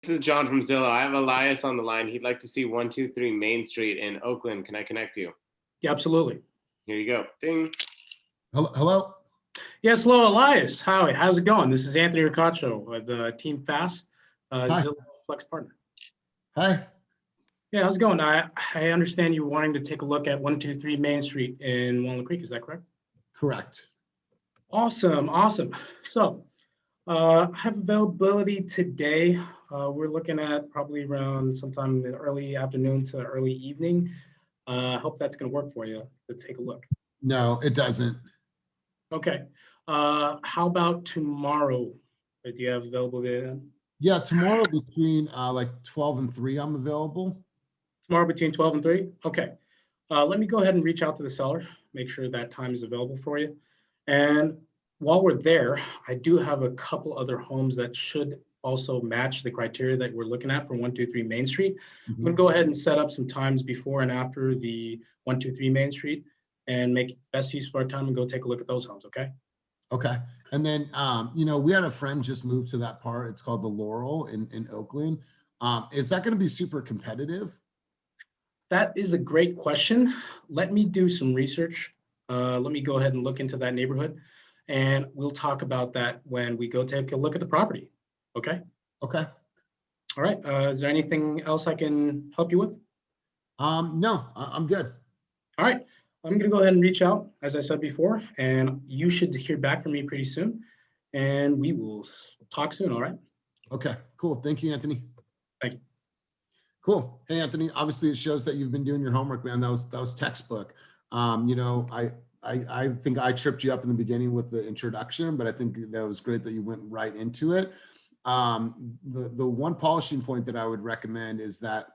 This is John from Zillow. I have Elias on the line. He'd like to see 123 Main Street in Oakland. Can I connect you? Yeah, absolutely. Here you go. Ding. Hello. Yes, hello, Elias. How's it going? This is Anthony Riccaccio with Team Fast, Zillow Flex partner. Hi. Yeah, how's it going? I understand you wanting to take a look at 123 Main Street in Walnut Creek. Is that correct? Correct. Awesome. So I have availability today. We're looking at probably around sometime in the early afternoon to early evening. I hope that's going to work for you to take a look. No, it doesn't. Okay. How about tomorrow? Do you have availability then? Yeah, tomorrow between like 12 and 3, I'm available. Tomorrow between 12 and 3? Okay. Let me go ahead and reach out to the seller, make sure that time is available for you. And while we're there, I do have a couple other homes that should also match the criteria that we're looking at for 123 Main Street. I'm going to go ahead and set up some times before and after the 123 Main Street and make best use of our time and go take a look at those homes, okay? Okay. And then, we had a friend just move to that part. It's called the Laurel in Oakland. Is that going to be super competitive? That is a great question. Let me do some research. Let me go ahead and look into that neighborhood, and we'll talk about that when we go take a look at the property. Okay? Okay. All right. Is there anything else I can help you with? No, I'm good. All right. I'm going to go ahead and reach out, as I said before, and you should hear back from me pretty soon, and we will talk soon. All right? Okay, cool. Thank you, Anthony. Thank you. Cool. Hey, Anthony, obviously it shows that you've been doing your homework, man. That was textbook. I think I tripped you up in the beginning with the introduction, but I think that was great that you went right into it. The one polishing point that I would recommend is that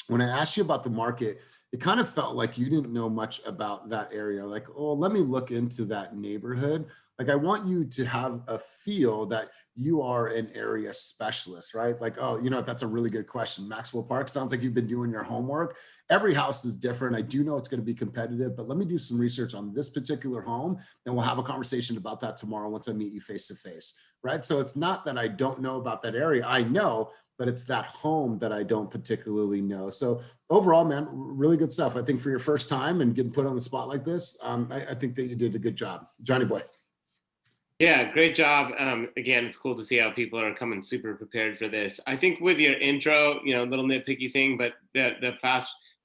when I asked you about the market, it kind of felt like you didn't know much about that area. Like, oh, let me look into that neighborhood. Like, I want you to have a feel that you are an area specialist, right? Like, oh, that's a really good question. Maxwell Park, sounds like you've been doing your homework. Every house is different. I do know it's going to be competitive, but let me do some research on this particular home, and we'll have a conversation about that tomorrow once I meet you face to face, right? So it's not that I don't know about that area. I know, but it's that home that I don't particularly know. So overall, man, really good stuff. I think for your first time and getting put on the spot like this, I think that you did a good job. Johnny boy. Yeah, great job. Again, it's cool to see how people are coming super prepared for this. I think with your intro, little nitpicky thing, but the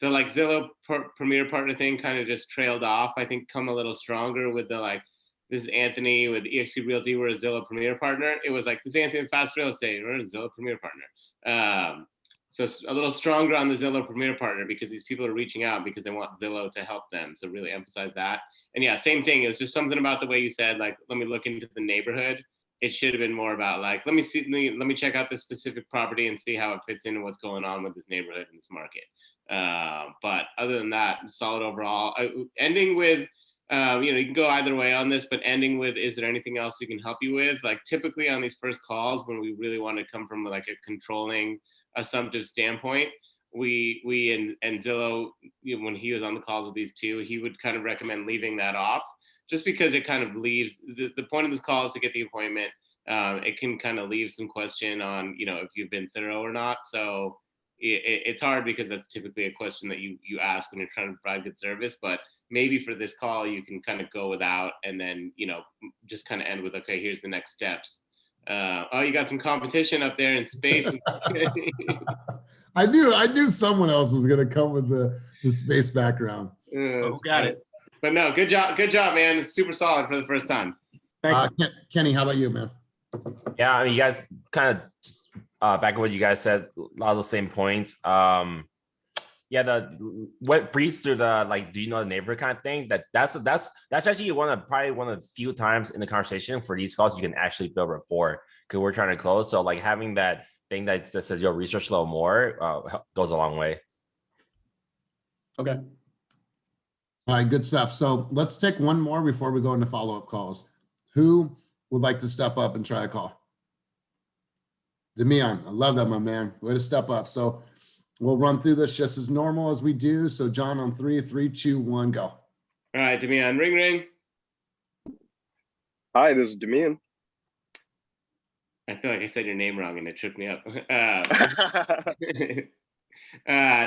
like Zillow Premier Partner thing kind of just trailed off. I think come a little stronger with the like, this is Anthony with EXP Realty, we're a Zillow Premier Partner. It was like, this is Anthony with Fast Real Estate, we're a Zillow Premier Partner. So it's a little stronger on the Zillow Premier Partner because these people are reaching out because they want Zillow to help them. So really emphasize that. And yeah, same thing. It was just something about the way you said, like, let me look into the neighborhood. It should have been more about like, let me check out this specific property and see how it fits into what's going on with this neighborhood and this market. But other than that, solid overall. Ending with, you can go either way on this, but ending with, is there anything else we can help you with? Like typically on these first calls, when we really want to come from like a controlling, assumptive standpoint, we and Zillow, when he was on the calls with these two, he would kind of recommend leaving that off, just because it kind of leaves the point of this call is to get the appointment. It can kind of leave some question on, if you've been thorough or not. So it's hard because that's typically a question that you ask when you're trying to provide good service. But maybe for this call, you can kind of go without, and then, just kind of end with, okay, here's the next steps. Oh, you got some competition up there in space. I knew someone else was going to come with the space background. Got it. But no, good job, man. This is super solid for the first time. Kenny, how about you, man? Yeah, I mean, you guys kind of back to what you guys said, a lot of the same points. What breeze through the like, do you know the neighborhood kind of thing? That's actually probably one of the few times in the conversation for these calls you can actually build rapport, because we're trying to close. So like having that thing that says you'll research a little more goes a long way. Okay. All right, good stuff. So let's take one more before we go into follow-up calls. Who would like to step up and try a call? Demian, I love that, my man. Way to step up. So we'll run through this just as normal as we do. So John, on 3, 2, 1, go. All right, Demian, ring. Hi, this is Demian. I feel like I said your name wrong and it tripped me up.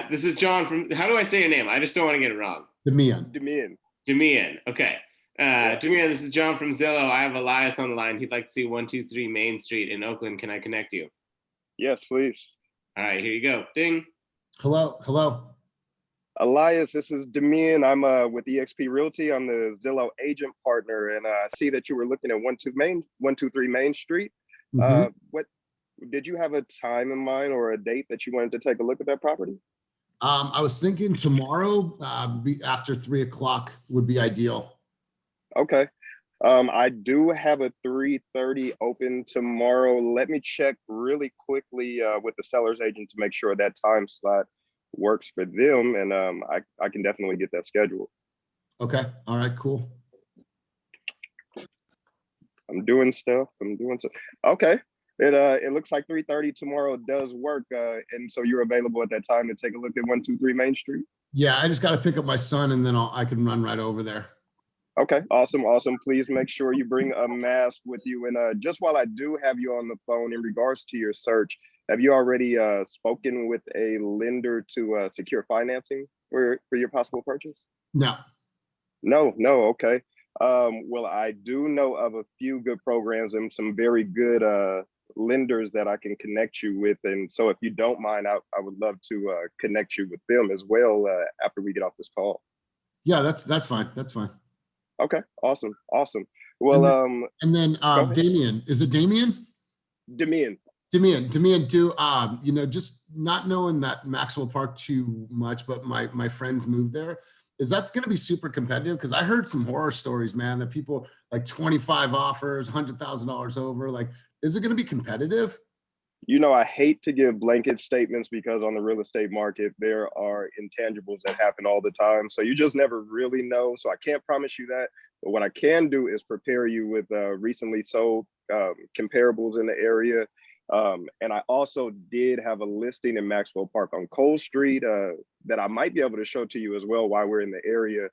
This is John from, how do I say your name? I just don't want to get it wrong. Demian. Demian. Okay. Demian, this is John from Zillow. I have Elias on the line. He'd like to see 123 Main Street in Oakland. Can I connect you? Yes, please. All right, here you go. Ding. Hello. Elias, this is Demian. I'm with EXP Realty. I'm the Zillow agent partner, and I see that you were looking at 123 Main Street. What did you have a time in mind or a date that you wanted to take a look at that property? I was thinking tomorrow after 3 o'clock would be ideal. Okay. I do have a 3:30 open tomorrow. Let me check really quickly with the seller's agent to make sure that time slot works for them, and I can definitely get that scheduled. Okay. All right. Cool. I'm doing stuff. Okay. It looks like 3:30 tomorrow does work, and so you're available at that time to take a look at 123 Main Street. Yeah, I just got to pick up my son, and then I can run right over there. Okay, awesome. Please make sure you bring a mask with you. And just while I do have you on the phone, in regards to your search, have you already spoken with a lender to secure financing for your possible purchase? No. Okay. Well, I do know of a few good programs and some very good lenders that I can connect you with. And so if you don't mind, I would love to connect you with them as well after we get off this call. Yeah, that's fine. That's fine. Okay, awesome. Well, and then Damian, is it Damian? Demian, just not knowing that Maxwell Park too much, but my friends moved there. That's going to be super competitive? Because I heard some horror stories, man, that people like 25 offers, $100,000 over. Like, is it going to be competitive? I hate to give blanket statements because on the real estate market, there are intangibles that happen all the time. So you just never really know. So I can't promise you that. But what I can do is prepare you with recently sold comparables in the area. And I also did have a listing in Maxwell Park on Cole Street that I might be able to show to you as well while we're in the area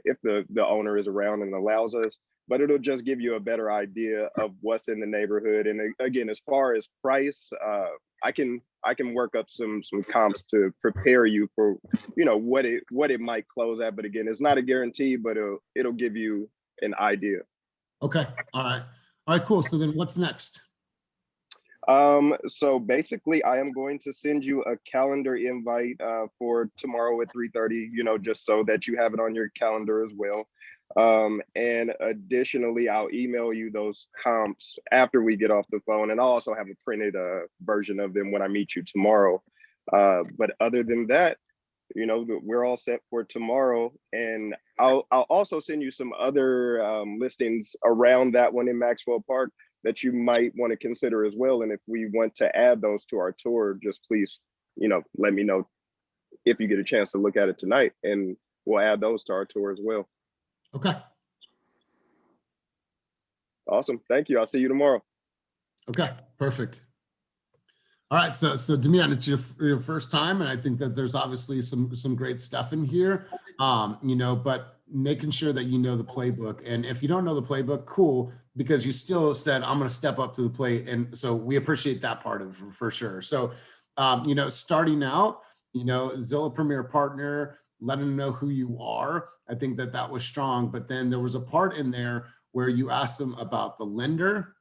if the owner is around and allows us. But it'll just give you a better idea of what's in the neighborhood. And again, as far as price, I can work up some comps to prepare you for what it might close at. But again, it's not a guarantee, but it'll give you an idea. Okay. All right, cool. So then what's next? So basically I am going to send you a calendar invite for tomorrow at 3:30, just so that you have it on your calendar as well. And additionally, I'll email you those comps after we get off the phone, and I'll also have a printed version of them when I meet you tomorrow. But other than that, we're all set for tomorrow, and I'll also send you some other listings around that one in Maxwell Park that you might want to consider as well. And if we want to add those to our tour, just please, let me know if you get a chance to look at it tonight, and we'll add those to our tour as well. Okay. Awesome. Thank you. I'll see you tomorrow. Okay, perfect. All right, so Demian, it's your first time, and I think that there's obviously some great stuff in here, but making sure that you know the playbook. And if you don't know the playbook, cool, because you still said, I'm going to step up to the plate. And so we appreciate that part of it for sure. So, starting out, Zillow Premier Partner, letting them know who you are. I think that was strong, but then there was a part in there where you asked them about the lender.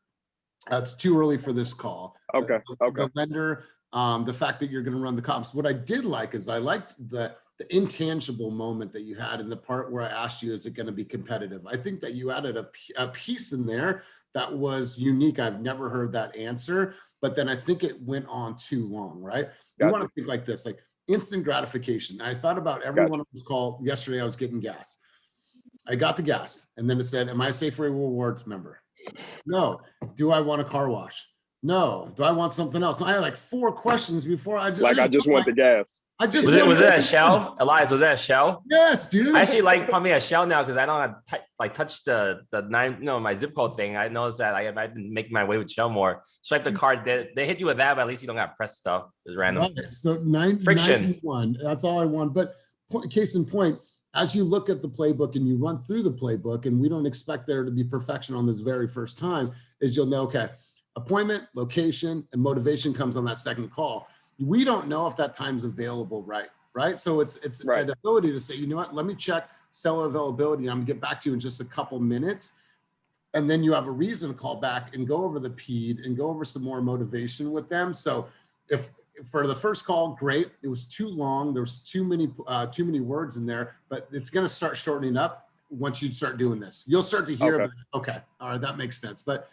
It's too early for this call. Okay. The lender, the fact that you're going to run the comps. What I did like is I liked the intangible moment that you had in the part where I asked you, is it going to be competitive? I think that you added a piece in there that was unique. I've never heard that answer, but then I think it went on too long, right? You want to think like this, like instant gratification. I thought about every one of this call. Yesterday, I was getting gas. I got the gas, and then it said, am I a Safeway Rewards member? No. Do I want a car wash? No. Do I want something else? I had like 4 questions before I just want the gas. Was it a shell? Elias, was that a shell? Yes, dude. I actually like probably a shell now because I don't have touch the my zip code thing. I noticed that I've been making my way with shell more. Swipe the card. They hit you with that, but at least you don't got to press stuff. It's random. Right. So Friction. 91. That's all I want. But case in point, as you look at the playbook and you run through the playbook, and we don't expect there to be perfection on this very first time, is you'll know, okay, appointment, location, and motivation comes on that second call. We don't know if that time's available, right? So it's Right. an ability to say, you know what, let me check seller availability. I'm gonna get back to you in just a couple minutes. And then you have a reason to call back and go over the PED and go over some more motivation with them. So if for the first call, great, it was too long, there was too many words in there, but it's going to start shortening up once you start doing this. You'll start to hear, okay, all right, that makes sense. But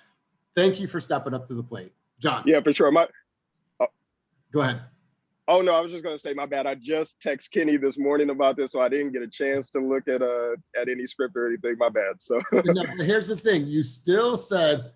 thank you for stepping up to the plate. John. Yeah, for sure. Go ahead. Oh no, I was just gonna say, my bad. I just text Kenny this morning about this, so I didn't get a chance to look at any script or anything. My bad. So No, but here's the thing: you still said,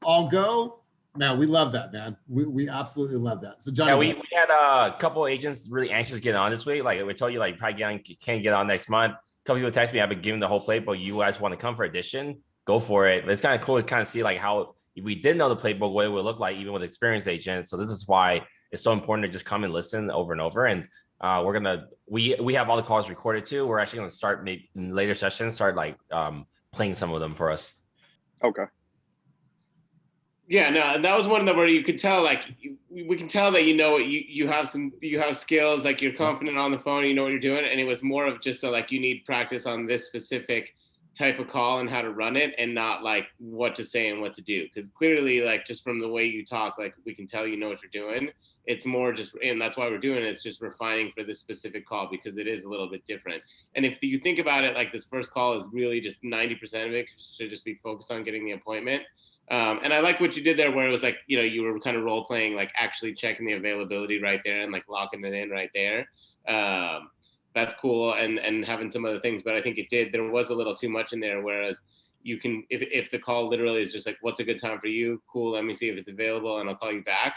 "I'll go." Man, we love that, man. We absolutely love that. So, John, yeah, we had a couple agents really anxious to get on this week. Like we told you, like probably can't get on next month. A couple people text me, I've been giving the whole playbook. You guys want to come for addition? Go for it. But it's kind of cool to kind of see like how if we did know the playbook, what it would look like even with experienced agents. So this is why it's so important to just come and listen over and over. And we have all the calls recorded too. We're actually gonna start maybe in later sessions, start like playing some of them for us. okay. Yeah, no, that was one of them where you could tell, like, we can tell that you have skills, like you're confident on the phone, you know what you're doing, and it was more of just like you need practice on this specific type of call and how to run it, and not like what to say and what to do, because clearly, like just from the way you talk, like we can tell you know what you're doing. It's more just, and that's why we're doing it. It's just refining for this specific call because it is a little bit different. And if you think about it, like this first call is really just 90% of it should just be focused on getting the appointment. And I like what you did there, where it was like, you were kind of role playing, like actually checking the availability right there and like locking it in right there. That's cool. And having some other things, but I think there was a little too much in there. Whereas you can, if the call literally is just like, what's a good time for you? Cool. Let me see if it's available and I'll call you back.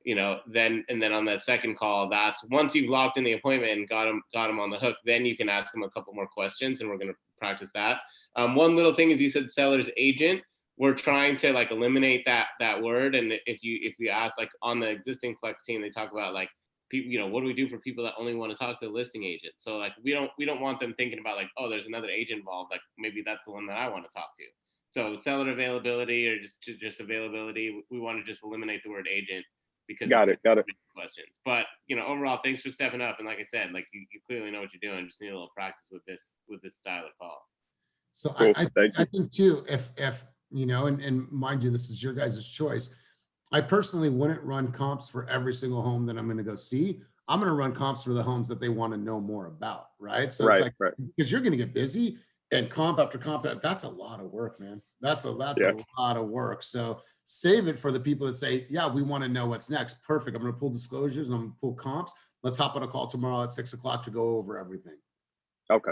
Then on that second call, that's once you've locked in the appointment and got him on the hook, then you can ask him a couple more questions, and we're going to practice that. One little thing is, you said seller's agent. We're trying to like eliminate that word. And if we ask, like on the existing Flex team, they talk about like people, what do we do for people that only want to talk to the listing agent? So like we don't want them thinking about like, oh, there's another agent involved, like maybe that's the one that I want to talk to. So seller availability or just availability, we want to just eliminate the word agent, because Got it. questions. But overall, thanks for stepping up. And like I said, like you clearly know what you're doing. Just need a little practice with this style of call. So Cool. I think too, if and mind you, this is your guys' choice. I personally wouldn't run comps for every single home that I'm going to go see. I'm going to run comps for the homes that they want to know more about, right? So it's like, because you're going to get busy, and comp after comp, that's a lot of work, man. That's a lot of work. So save it for the people that say, yeah, we want to know what's next. Perfect. I'm going to pull disclosures and I'm going to pull comps. Let's hop on a call tomorrow at 6 o'clock to go over everything. Okay.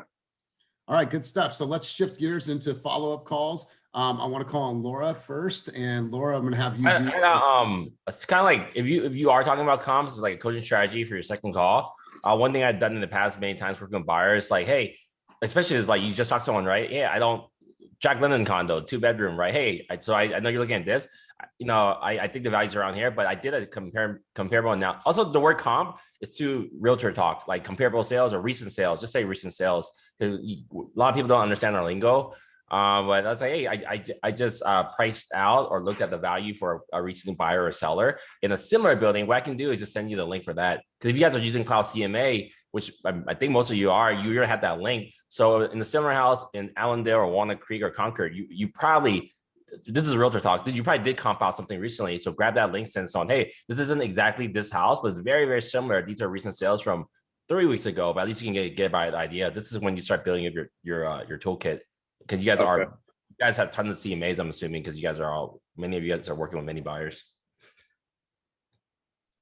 All right, good stuff. So let's shift gears into follow-up calls. I want to call on Laura first, and Laura, I'm going to have you. It's kind of like if you are talking about comps, it's like a coaching strategy for your second call. One thing I've done in the past many times working with buyers, like, hey, especially is like you just talk to someone, right? Yeah, I don't Jack London condo, 2-bedroom, right? Hey, I know you're looking at this. I think the values around here, but I did a comparable now. Also, the word comp is to realtor talk, like comparable sales or recent sales. Just say recent sales. A lot of people don't understand our lingo. But I'd say, hey, I just priced out or looked at the value for a recent buyer or seller in a similar building. What I can do is just send you the link for that. Because if you guys are using Cloud CMA, which I think most of you are, you're gonna have that link. So in the similar house in Allendale or Walnut Creek or Concord, you probably, this is realtor talk, you probably did comp out something recently. So grab that link, send someone, hey, this isn't exactly this house, but it's very, very similar. These are recent sales from 3 weeks ago, but at least you can get by the idea. This is when you start building up your toolkit. Because you guys have tons of CMAs, I'm assuming, because many of you guys are working with many buyers.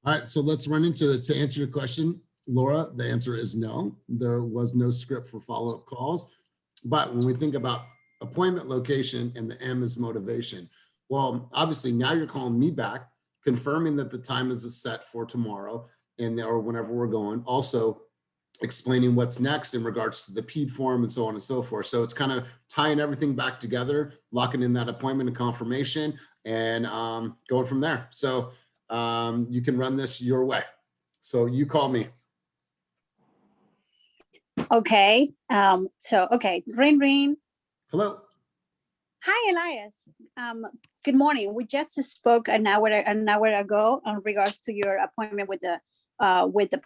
All right, so let's run into to answer your question, Laura. The answer is no. There was no script for follow-up calls. But when we think about appointment location and the M is motivation, well, obviously now you're calling me back, confirming that the time is set for tomorrow or whenever we're going. Also, explaining what's next in regards to the PED form and so on and so forth. So it's kind of tying everything back together, locking in that appointment and confirmation, and going from there. So you can run this your way. So you call me. Okay. Okay. Ring, ring. Hello. Hi, Elias. Good morning. We just spoke an hour ago in regards to your appointment with the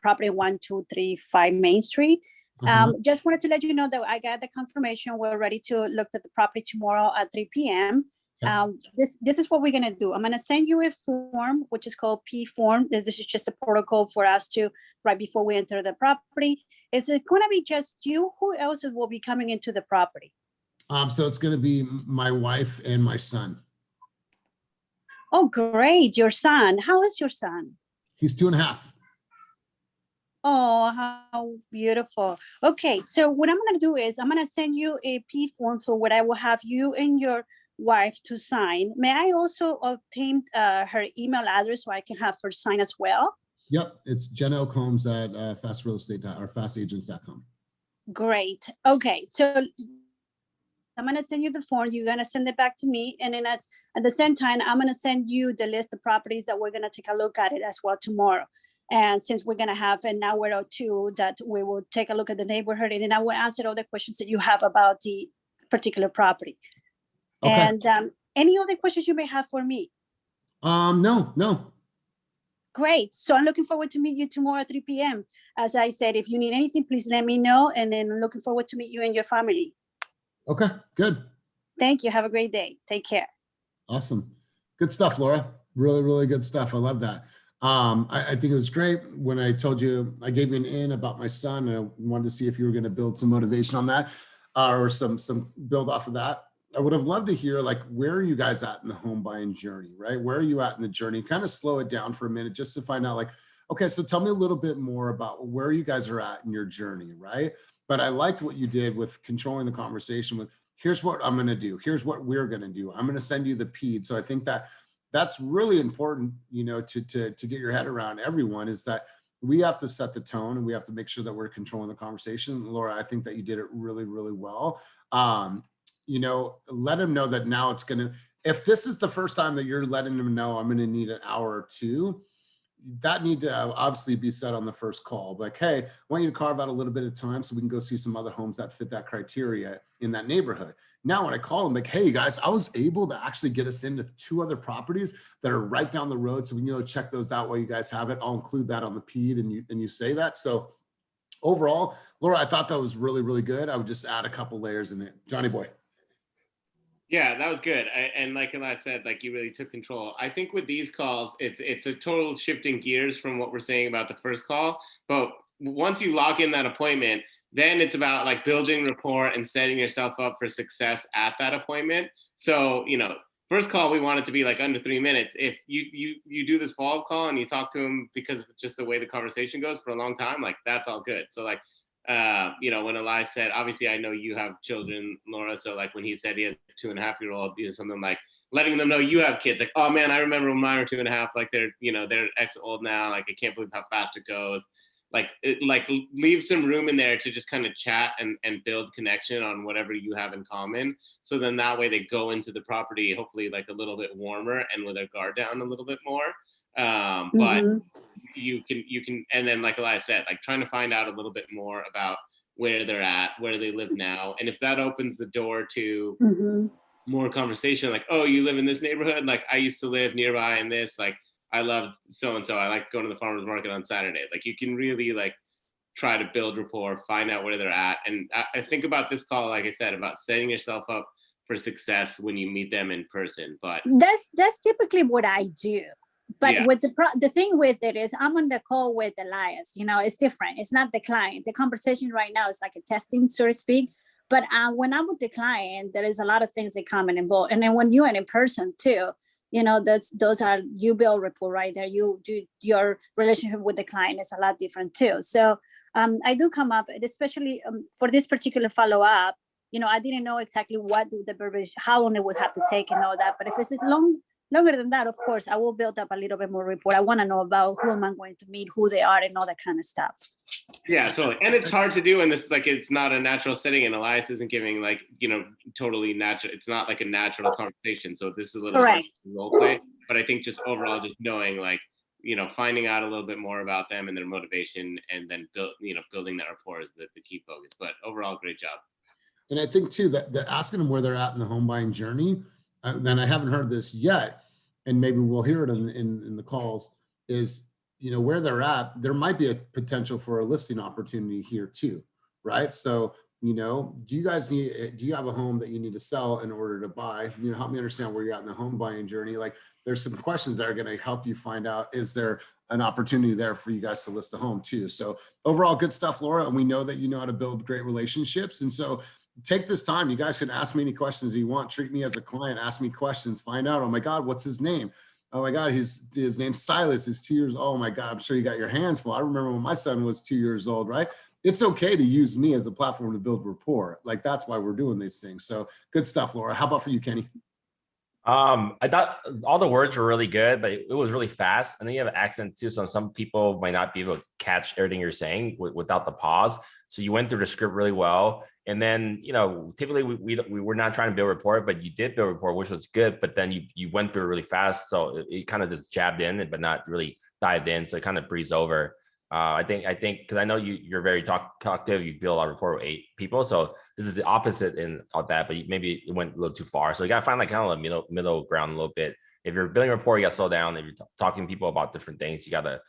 property 1235 Main Street. Just wanted to let you know that I got the confirmation. We're ready to look at the property tomorrow at 3 p.m. This is what we're gonna do. I'm gonna send you a form, which is called P form. This is just a protocol for us to, right before we enter the property. Is it gonna be just you? Who else will be coming into the property? So it's gonna be my wife and my son. Oh, great. Your son. How is your son? He's 2.5. Oh, how beautiful. Okay, so what I'm gonna do is I'm gonna send you a P form, so what I will have you and your wife to sign. May I also obtain her email address so I can have her sign as well? Yep, it's Jenna L. Combs at fastagents.com. Great. Okay, so I'm gonna send you the form. You're gonna send it back to me, and then at the same time, I'm gonna send you the list of properties that we're gonna take a look at it as well tomorrow. And since we're gonna have an hour or two that we will take a look at the neighborhood, and then I will answer all the questions that you have about the particular property. Okay. And any other questions you may have for me? No. Great. So I'm looking forward to meet you tomorrow at 3 p.m. As I said, if you need anything, please let me know. And then I'm looking forward to meet you and your family. Okay, good. Thank you. Have a great day. Take care. Awesome. Good stuff, Laura. Really, really good stuff. I love that. I think it was great when I told you, I gave you an in about my son, and I wanted to see if you were going to build some motivation on that or some build off of that. I would have loved to hear, like, where are you guys at in the home buying journey, right? Where are you at in the journey? Kind of slow it down for a minute just to find out, like, okay, so tell me a little bit more about where you guys are at in your journey, right? But I liked what you did with controlling the conversation with, here's what I'm going to do. Here's what we're going to do. I'm going to send you the PED. So I think that that's really important, you know, to get your head around, everyone, is that we have to set the tone and we have to make sure that we're controlling the conversation. Laura, I think that you did it really, really well. You know, let him know that now it's going to, if this is the first time that you're letting him know I'm going to need an hour or two, that need to obviously be said on the first call. Like, hey, I want you to carve out a little bit of time so we can go see some other homes that fit that criteria in that neighborhood. Now, when I call them, like, hey guys, I was able to actually get us into 2 other properties that are right down the road. So we can go check those out while you guys have it. I'll include that on the PED and you say that. So overall, Laura, I thought that was really, really good. I would just add a couple layers in it. Johnny boy. Yeah, that was good. And like I said, like, you really took control. I think with these calls, it's a total shifting gears from what we're saying about the first call. But once you lock in that appointment, then it's about like building rapport and setting yourself up for success at that appointment. So, you know, first call, we want it to be like under 3 minutes. If you do this follow-up call and you talk to him because of just the way the conversation goes for a long time, like, that's all good. So like, you know, when Elias said, obviously I know you have children, Laura, so like when he said he has a 2.5-year-old, something like letting them know you have kids, like, oh man, I remember when mine were 2.5, like they're X old now, like I can't believe how fast it goes. Like leave some room in there to just kind of chat and build connection on whatever you have in common. So then that way they go into the property hopefully like a little bit warmer and with their guard down a little bit more. But you can, and then like Elias said, like trying to find out a little bit more about where they're at, where they live now. And if that opens the door to more conversation, like, oh, you live in this neighborhood? Like I used to live nearby in this, like I love so-and-so. I like going to the farmer's market on Saturday. Like you can really like try to build rapport, find out where they're at. And I think about this call, like I said, about setting yourself up for success when you meet them in person. But that's typically what I do. But with the thing with it is I'm on the call with Elias, you know, it's different. It's not the client. The conversation right now is like a testing, so to speak. But when I'm with the client, there is a lot of things that come in involved. And then when you're in person too, you know, those are, you build rapport right there. You do, your relationship with the client is a lot different too. So I do come up, especially for this particular follow-up, you know, I didn't know exactly what the verbiage, how long it would have to take and all that. But if it's longer than that, of course, I will build up a little bit more rapport. I want to know about who am I going to meet, who they are, and all that kind of stuff. Yeah, totally. And it's hard to do in this, like, it's not a natural setting, and Elias isn't giving, like, you know, totally natural. It's not like a natural conversation. So this is a little role play. But I think just overall, just knowing, like, you know, finding out a little bit more about them and their motivation, and then building that rapport is the key focus. But overall, great job. And I think too that asking them where they're at in the home buying journey, then I haven't heard this yet, and maybe we'll hear it in the calls, is, you know, where they're at, there might be a potential for a listing opportunity here too, right? So, you know, do you have a home that you need to sell in order to buy? You know, help me understand where you're at in the home buying journey. Like, there's some questions that are going to help you find out, is there an opportunity there for you guys to list a home too? So overall, good stuff, Laura. And we know that you know how to build great relationships. And so take this time. You guys can ask me any questions you want. Treat me as a client. Ask me questions. Find out, oh my God, what's his name? Oh my God, his name's Silas. He's 2 years. Oh my God, I'm sure you got your hands full. I remember when my son was 2 years old, right? It's okay to use me as a platform to build rapport. Like, that's why we're doing these things. So good stuff, Laura. How about for you, Kenny? I thought all the words were really good, but it was really fast. And then you have an accent too. So some people might not be able to catch everything you're saying without the pause. So you went through the script really well. And then, you know, typically we were not trying to build rapport, but you did build rapport, which was good. But then you went through it really fast. So it kind of just jabbed in, but not really dived in. So it kind of breezed over. I think because I know you're very talkative, you build a lot of rapport with 8 people. So this is the opposite in of that, but maybe it went a little too far. So you gotta find like kind of a middle ground a little bit. If you're building rapport, you gotta slow down. If you're talking to people about different things, you gotta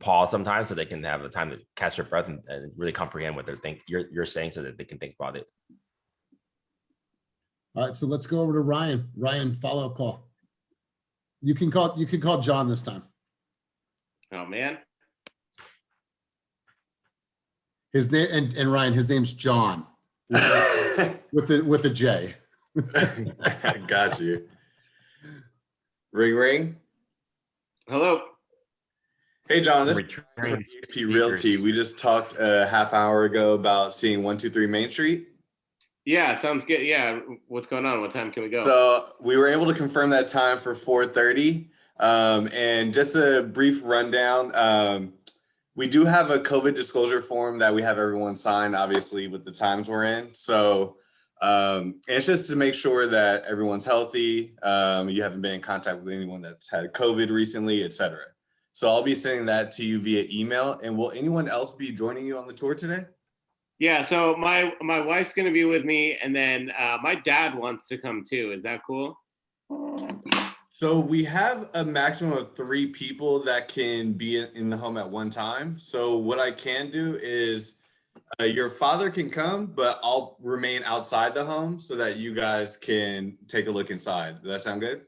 pause sometimes so they can have the time to catch their breath and really comprehend what you're saying, so that they can think about it. All right, so let's go over to Ryan. Ryan, follow-up call. You can call John this time. Oh man. His name, and Ryan, his name's John with a J. I got you. Ring, ring. Hello. Hey, John, this is Returning from EXP Realty. We just talked a half hour ago about seeing 123 Main Street. Yeah, sounds good. Yeah, what's going on? What time can we go? So we were able to confirm that time for 4:30. And just a brief rundown. We do have a COVID disclosure form that we have everyone sign, obviously, with the times we're in. So it's just to make sure that everyone's healthy. You haven't been in contact with anyone that's had COVID recently, etc. So I'll be sending that to you via email. And will anyone else be joining you on the tour today? Yeah, so my wife's gonna be with me, and then my dad wants to come too. Is that cool? So we have a maximum of 3 people that can be in the home at one time. So what I can do is your father can come, but I'll remain outside the home so that you guys can take a look inside. Does that sound good?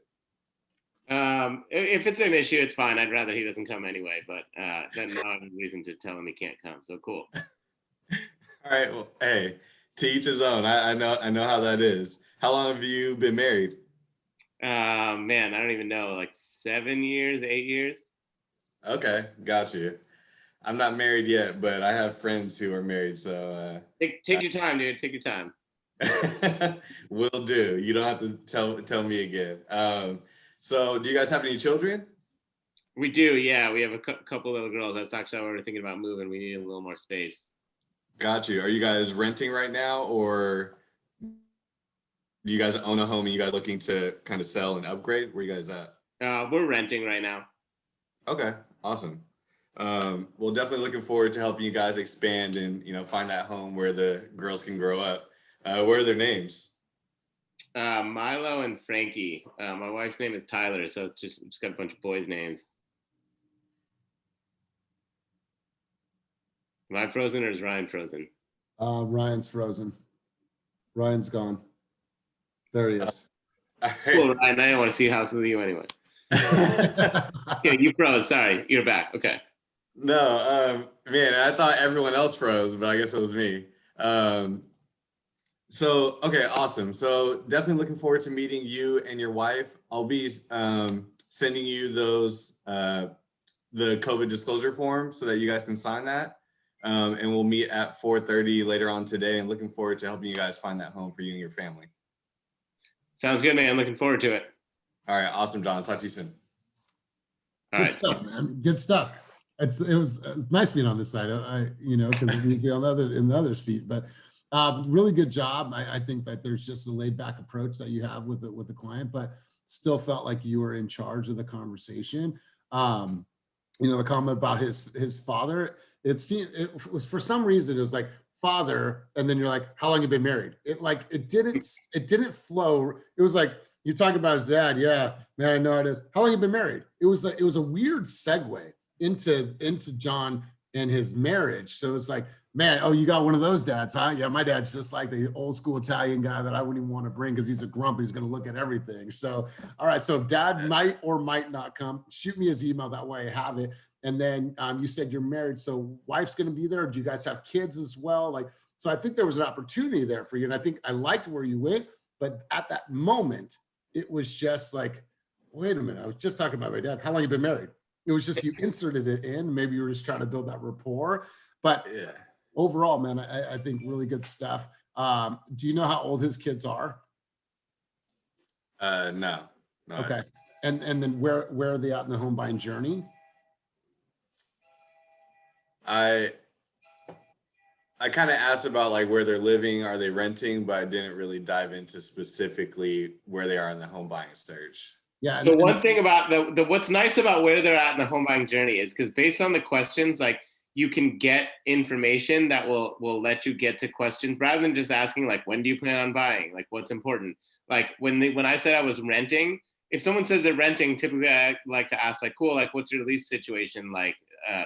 If it's an issue, it's fine. I'd rather he doesn't come anyway, but then no reason to tell him he can't come. So cool. All right. Well, hey, to each his own. I know how that is. How long have you been married? Man, I don't even know, like 7 years, 8 years. Okay, got you. I'm not married yet, but I have friends who are married, so Take your time, dude. Take your time. will do. You don't have to tell me again. So do you guys have any children? We do, yeah. We have a couple little girls. That's actually why we're thinking about moving. We need a little more space. Got you. Are you guys renting right now, or do you guys own a home and you guys looking to kind of sell and upgrade? Where you guys at? We're renting right now. Okay, awesome. Well, definitely looking forward to helping you guys expand and, you know, find that home where the girls can grow up. What are their names? Milo and Frankie. My wife's name is Tyler, so it's just got a bunch of boys' names. Am I frozen or is Ryan frozen? Ryan's frozen. Ryan's gone. There he is. Cool, Ryan. I didn't want to see houses with you anyway. Yeah, you froze. Sorry, you're back. Okay. No, man, I thought everyone else froze, but I guess it was me. So, okay, awesome. So definitely looking forward to meeting you and your wife. I'll be sending you those, the COVID disclosure form so that you guys can sign that. And we'll meet at 4:30 later on today, and looking forward to helping you guys find that home for you and your family. Sounds good, man. Looking forward to it. All right, awesome, John. Talk to you soon. All Good right. stuff, man. Good stuff. It was nice being on this side. Because we get on in the other seat, but really good job. I think that there's just a laid back approach that you have with the client, but still felt like you were in charge of the conversation. The comment about his father, it was for some reason, it was like father, and then you're like, how long you been married? It didn't flow. It was like, You're talking about his dad. Yeah, man, I know it is. How long have you been married? It was a weird segue into John and his marriage. So it's like, man, oh, you got one of those dads, huh? Yeah, my dad's just like the old school Italian guy that I wouldn't even want to bring because he's a grump. He's going to look at everything. So, all right. So dad might or might not come. Shoot me his email. That way I have it. And then you said you're married. So wife's going to be there. Do you guys have kids as well? Like, so I think there was an opportunity there for you. And I think I liked where you went. But at that moment, it was just like, wait a minute. I was just talking about my dad. How long you been married? It was just you inserted it in. Maybe you were just trying to build that rapport. But yeah, overall, man, I think really good stuff. Do you know how old his kids are? No. Okay. And then where are they at in the home buying journey? I kind of asked about like where they're living, are they renting, but I didn't really dive into specifically where they are in the home buying search. Yeah. So one thing about the what's nice about where they're at in the home buying journey is because based on the questions, like you can get information that will let you get to questions rather than just asking like, when do you plan on buying? Like what's important? Like when I said I was renting, if someone says they're renting, typically I like to ask like, cool, like what's your lease situation like?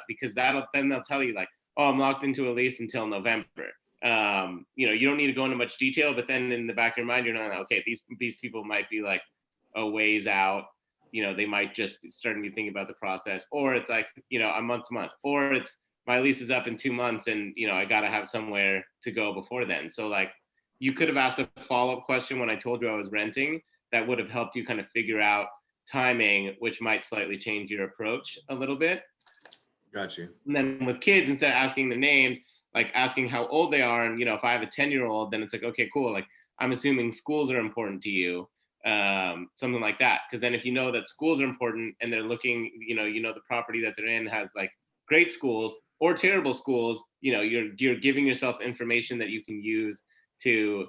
Because then they'll tell you like, oh, I'm locked into a lease until November. You don't need to go into much detail, but then in the back of your mind, you're not, okay, these people might be like a ways out. They might just be starting to think about the process, or it's like, a month to month, or it's my lease is up in 2 months and, I got to have somewhere to go before then. So like you could have asked a follow-up question when I told you I was renting that would have helped you kind of figure out timing, which might slightly change your approach a little bit. Got you. And then with kids, instead of asking the names, like asking how old they are. And, if I have a 10-year-old, then it's like, okay, cool. Like I'm assuming schools are important to you, something like that. Because then if you know that schools are important and they're looking, the property that they're in has like great schools or terrible schools, you're giving yourself information that you can use to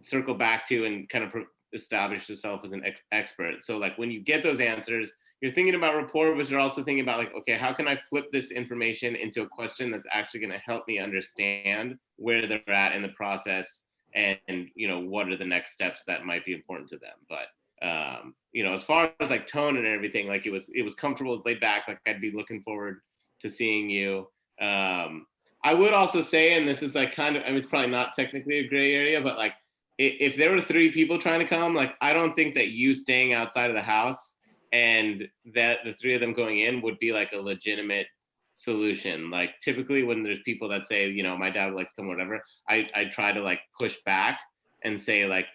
circle back to and kind of establish yourself as an expert. So like when you get those answers, you're thinking about rapport, but you're also thinking about like, okay, how can I flip this information into a question that's actually going to help me understand where they're at in the process and what are the next steps that might be important to them. But as far as like tone and everything, like it was comfortable, it was laid back. Like I'd be looking forward to seeing you. I would also say, and this is like kind of, it's probably not technically a gray area, but like if there were 3 people trying to come, like I don't think that you staying outside of the house and that the 3 of them going in would be like a legitimate solution. Like typically when there's people that say, my dad would like to come, whatever, I try to like push back and say like,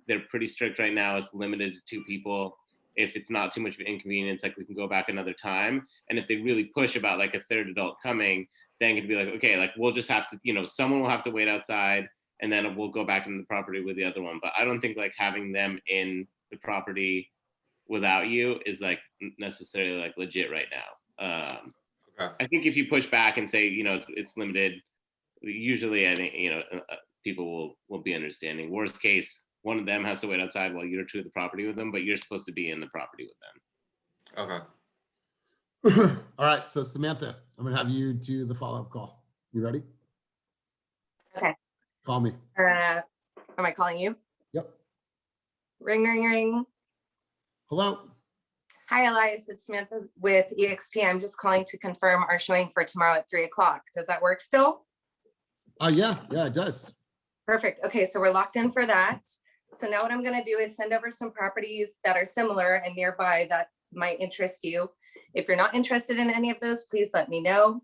they're pretty strict right now. It's limited to 2 people. If it's not too much of an inconvenience, like we can go back another time. And if they really push about like a 3rd adult coming, then it could be like, okay, like we'll just have to, someone will have to wait outside and then we'll go back into the property with the other one. But I don't think like having them in the property without you is like necessarily like legit right now. Okay. I think if you push back and say, it's limited, usually I think, people will be understanding. Worst case, one of them has to wait outside while you're to the property with them, but you're supposed to be in the property with them. Okay. All right. So Samantha, I'm going to have you do the follow-up call. You ready? Okay. Call me. Am I calling you? Yep. Ring, ring, ring. Hello. Hi, Elias. It's Samantha with EXP. I'm just calling to confirm our showing for tomorrow at 3 o'clock. Does that work still? Yeah, it does. Perfect. Okay, so we're locked in for that. So now what I'm going to do is send over some properties that are similar and nearby that might interest you. If you're not interested in any of those, please let me know.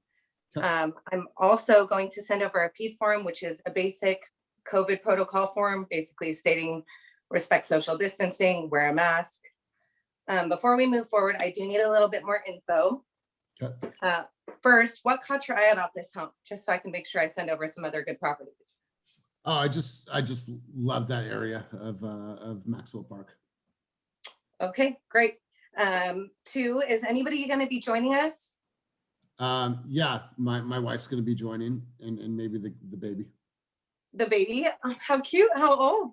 Okay. I'm also going to send over a P form, which is a basic COVID protocol form, basically stating respect social distancing, wear a mask. Before we move forward, I do need a little bit more info. Okay. First, what caught your eye about this home? Just so I can make sure I send over some other good properties. Oh, I just love that area of Maxwell Park. Okay, great. 2, is anybody going to be joining us? Yeah, my wife's going to be joining, and maybe the baby. The baby? How cute. How old?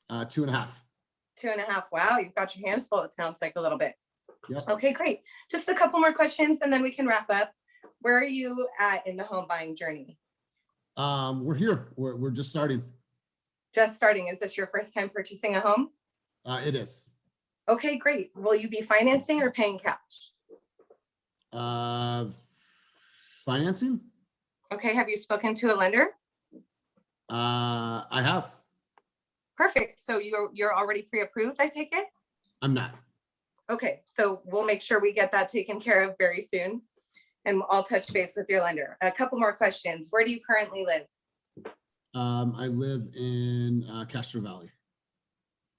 2.5. 2.5. Wow, you've got your hands full, it sounds like a little bit. Yep. Okay, great. Just a couple more questions and then we can wrap up. Where are you at in the home buying journey? We're here. We're just starting. Just starting. Is this your first time purchasing a home? It is. Okay, great. Will you be financing or paying cash? Financing? Okay, have you spoken to a lender? I have. Perfect. So you're already pre-approved, I take it? I'm not. Okay, so we'll make sure we get that taken care of very soon. And I'll touch base with your lender. A couple more questions. Where do you currently live? I live in Castro Valley.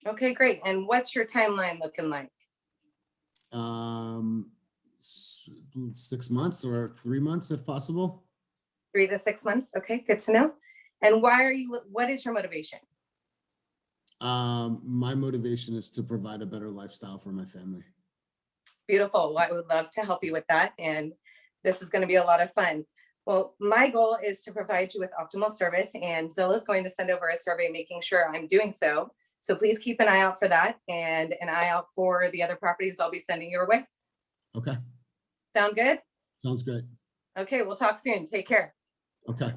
Okay, great. And what's your timeline looking like? 6 months or 3 months if possible. 3 to 6 months. Okay, good to know. And what is your motivation? My motivation is to provide a better lifestyle for my family. Beautiful. Well, I would love to help you with that. And this is going to be a lot of fun. Well, my goal is to provide you with optimal service, and Zillow is going to send over a survey making sure I'm doing so. So please keep an eye out for that and an eye out for the other properties I'll be sending your way. Okay. Sound good? Sounds great. Okay, we'll talk soon. Take care. Okay.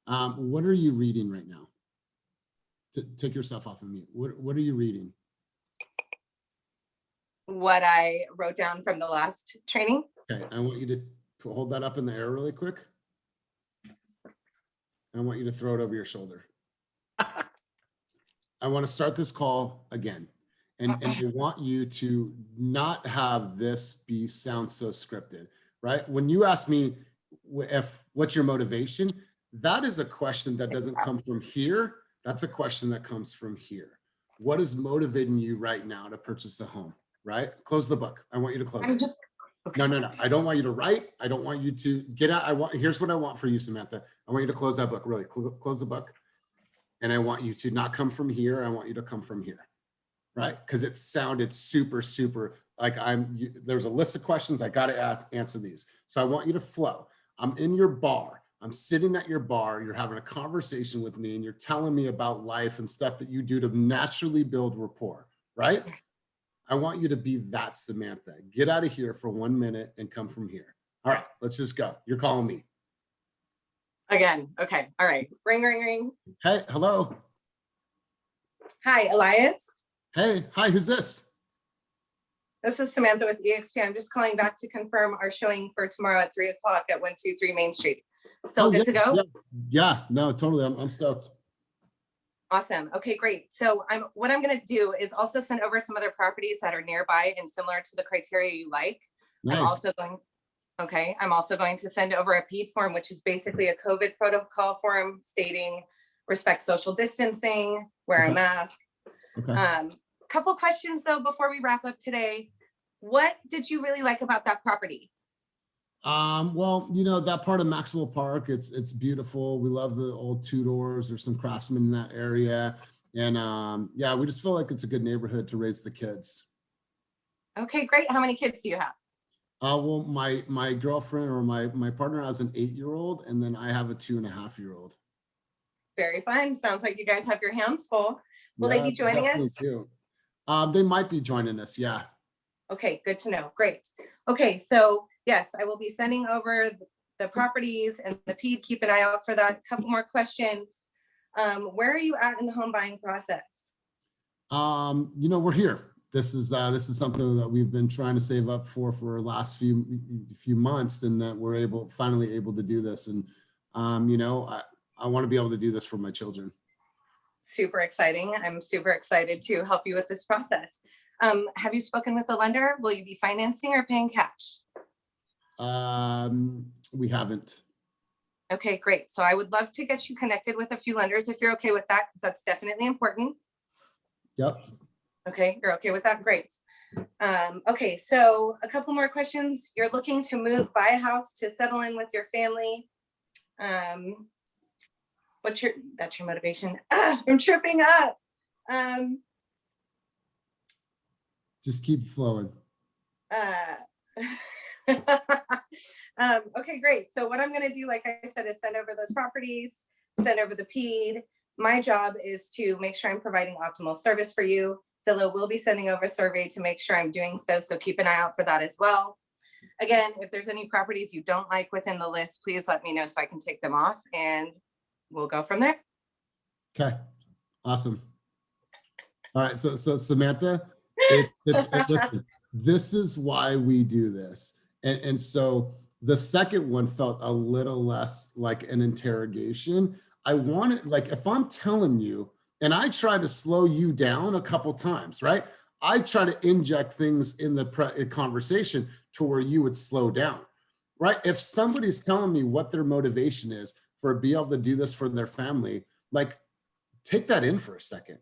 What are you reading right now? Take yourself off of mute. What are you reading? What I wrote down from the last training. Okay, I want you to hold that up in the air really quick. And I want you to throw it over your shoulder. I want to start this call again. And I want you to not have this sound so scripted, right? When you ask me what's your motivation, that is a question that doesn't come from here. That's a question that comes from here. What is motivating you right now to purchase a home, right? Close the book. I want you to close it. Okay. No. I don't want you to write. I don't want you to get out. Here's what I want for you, Samantha. I want you to close that book, really close the book. And I want you to not come from here. I want you to come from here, right? Because it sounded super, super like there's a list of questions. I got to answer these. So I want you to flow. I'm in your bar. I'm sitting at your bar. You're having a conversation with me and you're telling me about life and stuff that you do to naturally build rapport, right? I want you to be that Samantha. Get out of here for 1 minute and come from here. All right, let's just go. You're calling me. Again. Okay. All right. Ring, ring, ring. Hey, hello. Hi, Elias. Hey, hi, who's this? This is Samantha with EXP. I'm just calling back to confirm our showing for tomorrow at 3 o'clock at 123 Main Street. Still good to go? Yeah, no, totally. I'm stoked. Awesome. Okay, great. So what I'm going to do is also send over some other properties that are nearby and similar to the criteria you like. Nice. I'm also going to send over a PED form, which is basically a COVID protocol form stating respect social distancing, wear a mask. Okay. Couple questions though before we wrap up today. What did you really like about that property? Well, that part of Maxwell Park, it's beautiful. We love the old Tudors. There's some craftsmen in that area. And yeah, we just feel like it's a good neighborhood to raise the kids. Okay, great. How many kids do you have? Well, my girlfriend or my partner has an 8-year-old, and then I have a 2.5-year-old. Very fun. Sounds like you guys have your hands full. Will they be joining us? Too. They might be joining us. Yeah. Okay, good to know. Great. Okay, so yes, I will be sending over the properties and the PED. Keep an eye out for that. Couple more questions. Where are you at in the home buying process? We're here. This is something that we've been trying to save up for the last few months, and that we're finally able to do this. And I want to be able to do this for my children. Super exciting. I'm super excited to help you with this process. Have you spoken with the lender? Will you be financing or paying cash? We haven't. Okay, great. So I would love to get you connected with a few lenders if you're okay with that, because that's definitely important. Yep. Okay, you're okay with that? Great. Okay, so a couple more questions. You're looking to buy a house to settle in with your family. That's your motivation? I'm tripping up. Just keep flowing. Okay, great. So what I'm going to do, like I said, is send over those properties, send over the PED. My job is to make sure I'm providing optimal service for you. Zillow will be sending over a survey to make sure I'm doing so. So keep an eye out for that as well. Again, if there's any properties you don't like within the list, please let me know so I can take them off and we'll go from there. Okay. Awesome. All right, so Samantha, listen, this is why we do this. And so the second one felt a little less like an interrogation. I want it, like, if I'm telling you, and I try to slow you down a couple times, right? I try to inject things in the conversation to where you would slow down, right? If somebody's telling me what their motivation is for being able to do this for their family, like, take that in for a second.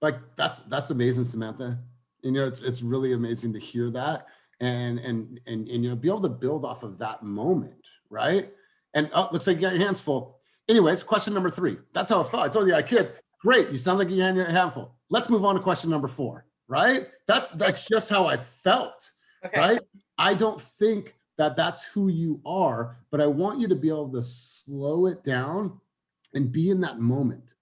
Like, that's amazing, Samantha. You know, it's really amazing to hear that and you know, be able to build off of that moment, right? And oh, looks like you got your hands full. Anyways, question number 3. That's how it felt. I told you I had kids. Great, you sound like you had your hand full. Let's move on to question number 4, right? That's just how I felt, Okay. right? I don't think that that's who you are, but I want you to be able to slow it down and be in that moment.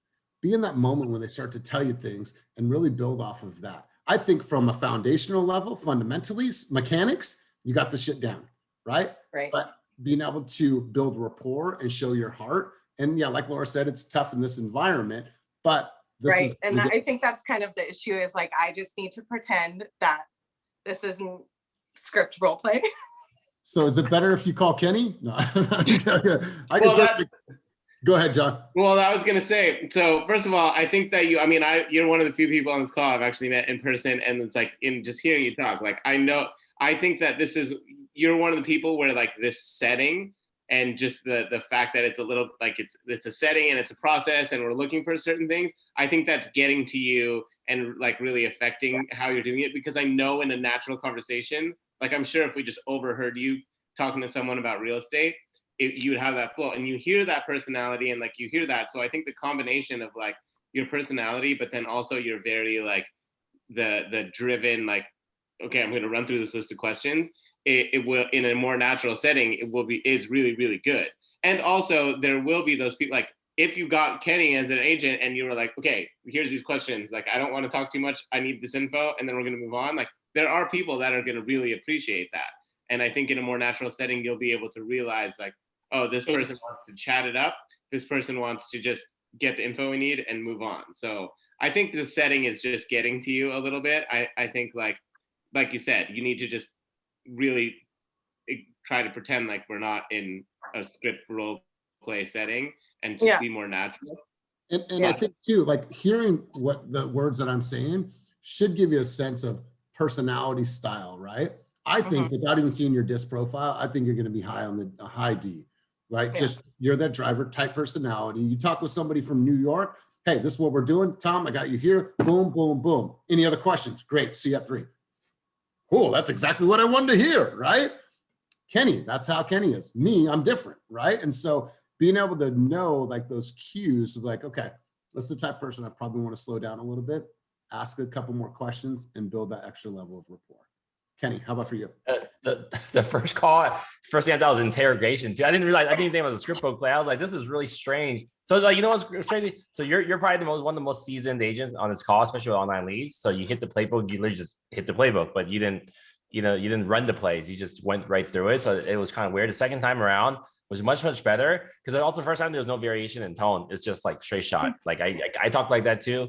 Be in that moment when they start to tell you things and really build off of that. I think from a foundational level, fundamentally, mechanics, you got the shit down, right? Right. But being able to build rapport and show your heart. And yeah, like Laura said, it's tough in this environment, but this right. is, And I think that's kind of the issue is like, I just need to pretend that this isn't script role play. So is it better if you call Kenny? No, I can Well, certainly. Go ahead, John. Well, I was gonna say, so first of all, I think that you're one of the few people on this call I've actually met in person, and it's like in just hearing you talk, like I think that you're one of the people where like this setting and just the fact that it's a little like it's a setting and it's a process and we're looking for certain things, I think that's getting to you and like really affecting how you're doing it, because I know in a natural conversation, like I'm sure if we just overheard you talking to someone about real estate, you'd have that flow and you hear that personality and like you hear that. So I think the combination of like your personality, but then also you're very like the driven, like, okay, I'm going to run through this list of questions. It will, in a more natural setting, is really, really good. And also there will be those people, like if you got Kenny as an agent and you were like, okay, here's these questions, like, I don't want to talk too much, I need this info, and then we're going to move on. Like there are people that are going to really appreciate that. And I think in a more natural setting, you'll be able to realize like, oh, this person wants to chat it up. This person wants to just get the info we need and move on. So I think the setting is just getting to you a little bit. I think like you said, you need to just really try to pretend like we're not in a script role play setting and just be more natural. And I think too, like hearing what the words that I'm saying should give you a sense of personality style, right? I think without even seeing your disc profile, I think you're going to be high on the high D, right? Yeah. Just you're that driver type personality. You talk with somebody from New York. Hey, this is what we're doing. Tom, I got you here. Boom, boom, boom. Any other questions? Great. See you at 3. Cool. That's exactly what I wanted to hear, right? Kenny, that's how Kenny is. Me, I'm different, right? And so being able to know like those cues of like, okay, that's the type of person I probably want to slow down a little bit, ask a couple more questions and build that extra level of rapport. Kenny, how about for you? The first call, first thing I thought was interrogation too. I didn't think it was a script book play. I was like, this is really strange. So like, you know what's crazy? So you're probably one of the most seasoned agents on this call, especially with online leads. So you hit the playbook, you literally just hit the playbook, but you didn't run the plays. You just went right through it. So it was kind of weird. The second time around was much, much better, because also the first time there was no variation in tone. It's just like straight shot. Like I talk like that too.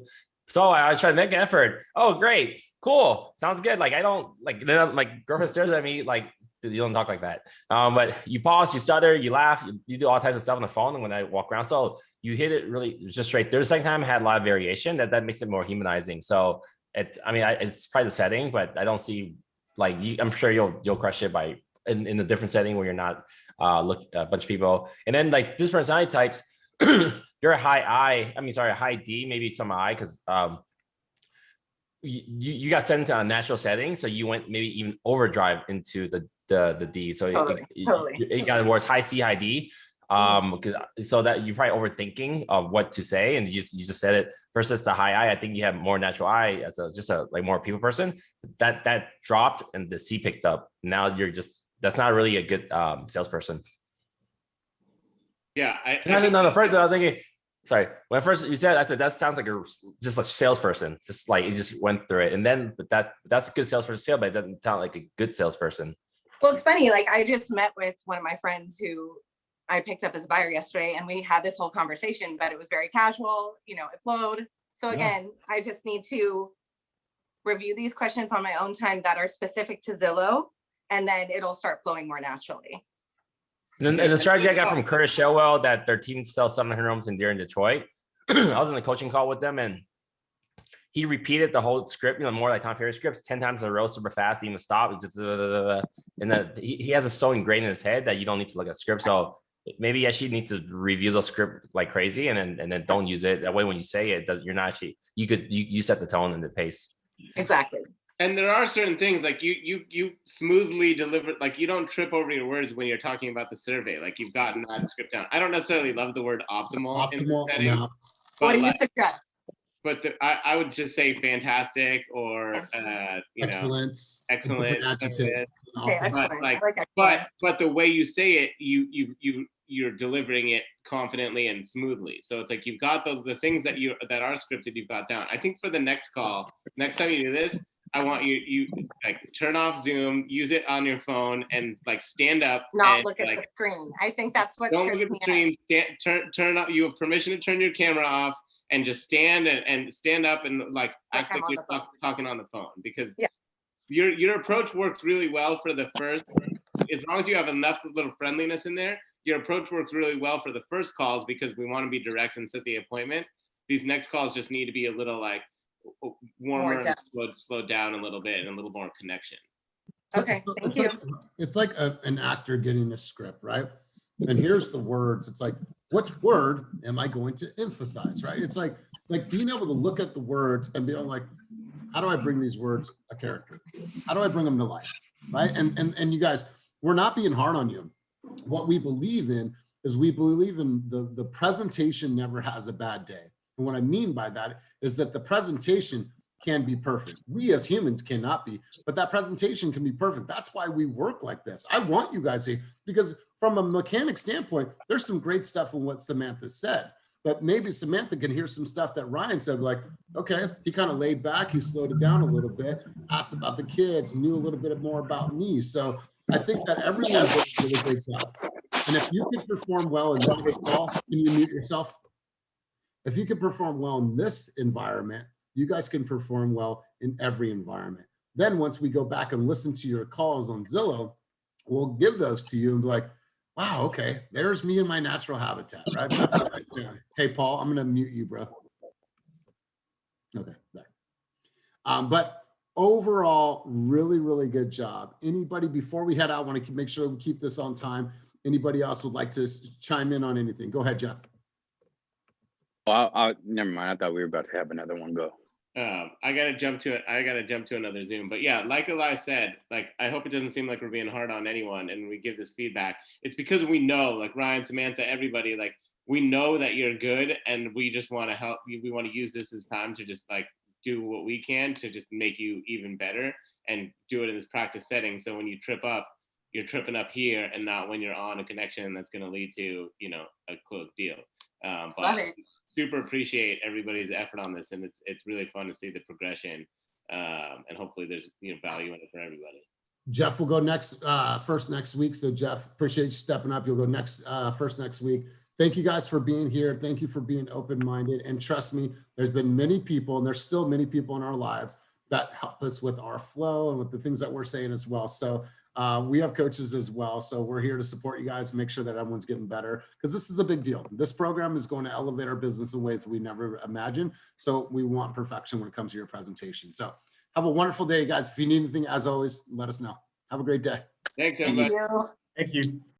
So I was trying to make an effort. Oh, great. Cool. Sounds good. Like I don't like, then my girlfriend stares at me like, you don't talk like that. But you pause, you stutter, you laugh, you do all types of stuff on the phone. And when I walk around, so you hit it really just straight through. The second time I had a lot of variation that makes it more humanizing. So it's probably the setting, but I don't see like I'm sure you'll crush it by in a different setting where you're not a bunch of people. And then like this personality types, you're a high D, maybe some I, because you got sent into a natural setting, so you went maybe even overdrive into the D. So totally. It got worse, high C, high D. So that you're probably overthinking of what to say, and you just said it. Versus the high I think you have more natural I as just a like more people person. That dropped and the C picked up. Now that's not really a good salesperson. Yeah, the first I was thinking. Sorry, when first you said, I said that sounds like just a salesperson, just like it just went through it, and then that's a good salesperson, but it doesn't sound like a good salesperson. Well, it's funny. Like I just met with one of my friends who I picked up as a buyer yesterday, and we had this whole conversation, but it was very casual. You know, it flowed. So Yeah. again, I just need to review these questions on my own time that are specific to Zillow, and then it'll start flowing more naturally. And the strategy I got from Curtis Showell that their team sells 700 homes in Deer in Detroit. I was in a coaching call with them, and he repeated the whole script, more like Tom Ferry scripts 10 times in a row, super fast, even stop. Just and then he has it so ingrained in his head that you don't need to look at script. So maybe you actually need to review the script like crazy, and then don't use it. That way, when you say it, you're not actually you set the tone and the pace. Exactly. And there are certain things like you smoothly deliver, like you don't trip over your words when you're talking about the survey. Like you've gotten that script down. I don't necessarily love the word optimal in this setting. No. What But do you suggest? but I would just say fantastic or Excellence. excellent. Adjective. Okay, excellent. But I like but excellent. the way you say it, you're delivering it confidently and smoothly. So it's like you've got the things that are scripted, you've got down. I think for the next call, next time you do this, I want you like turn off Zoom, use it on your phone, and like stand up. Not and, look at the screen. I think that's what don't look trips at the me screen. Turn up. You have permission to turn your camera off and just stand and stand up and like act like you're talking on the phone, because Yeah. your approach works really well for the first. As long as you have enough little friendliness in there, your approach works really well for the first calls because we want to be direct and set the appointment. These next calls just need to be a little like warmer, and slowed down a little bit, and a little more connection. Okay, thank you. It's like an actor getting a script, right? And here's the words. It's like, which word am I going to emphasize, right? It's like being able to look at the words and be like, how do I bring these words a character? How do I bring them to life, right? And you guys, we're not being hard on you. What we believe in is we believe in the presentation never has a bad day. And what I mean by that is that the presentation can be perfect. We as humans cannot be, but that presentation can be perfect. That's why we work like this. I want you guys to, because from a mechanic standpoint, there's some great stuff in what Samantha said, but maybe Samantha can hear some stuff that Ryan said, like, okay, he kind of laid back, he slowed it down a little bit, asked about the kids, knew a little bit more about me. So I think that everyone did a really great job. And if you can perform well in that call, can you mute yourself? If you can perform well in this environment, you guys can perform well in every environment. Then once we go back and listen to your calls on Zillow, we'll give those to you and be like, wow, okay, there's me in my natural habitat, right? That's what I'm saying. Hey, Paul, I'm gonna mute you, bro. Okay, there. But overall, really, really good job. Anybody, before we head out, I want to make sure we keep this on time. Anybody else would like to chime in on anything? Go ahead, Jeff. Well, never mind. I thought we were about to have another one go. I gotta jump to it. I gotta jump to another Zoom. But yeah, like Eli said, like I hope it doesn't seem like we're being hard on anyone and we give this feedback. It's because we know, like Ryan, Samantha, everybody, like we know that you're good, and we just want to help you. We want to use this as time to just like do what we can to just make you even better and do it in this practice setting. So when you trip up, you're tripping up here and not when you're on a connection that's going to lead to, a closed deal. But super appreciate everybody's effort on this, and it's really fun to see the progression, and hopefully there's value in it for everybody. Jeff will go first next week. So Jeff, appreciate you stepping up. You'll go first next week. Thank you guys for being here. Thank you for being open-minded. And trust me, there's been many people, and there's still many people in our lives that help us with our flow and with the things that we're saying as well. So we have coaches as well. So we're here to support you guys, make sure that everyone's getting better, because this is a big deal. This program is going to elevate our business in ways we never imagined. So we want perfection when it comes to your presentation. So have a wonderful day, guys. If you need anything, as always, let us know. Have a great day. Thanks, everybody. Thank you.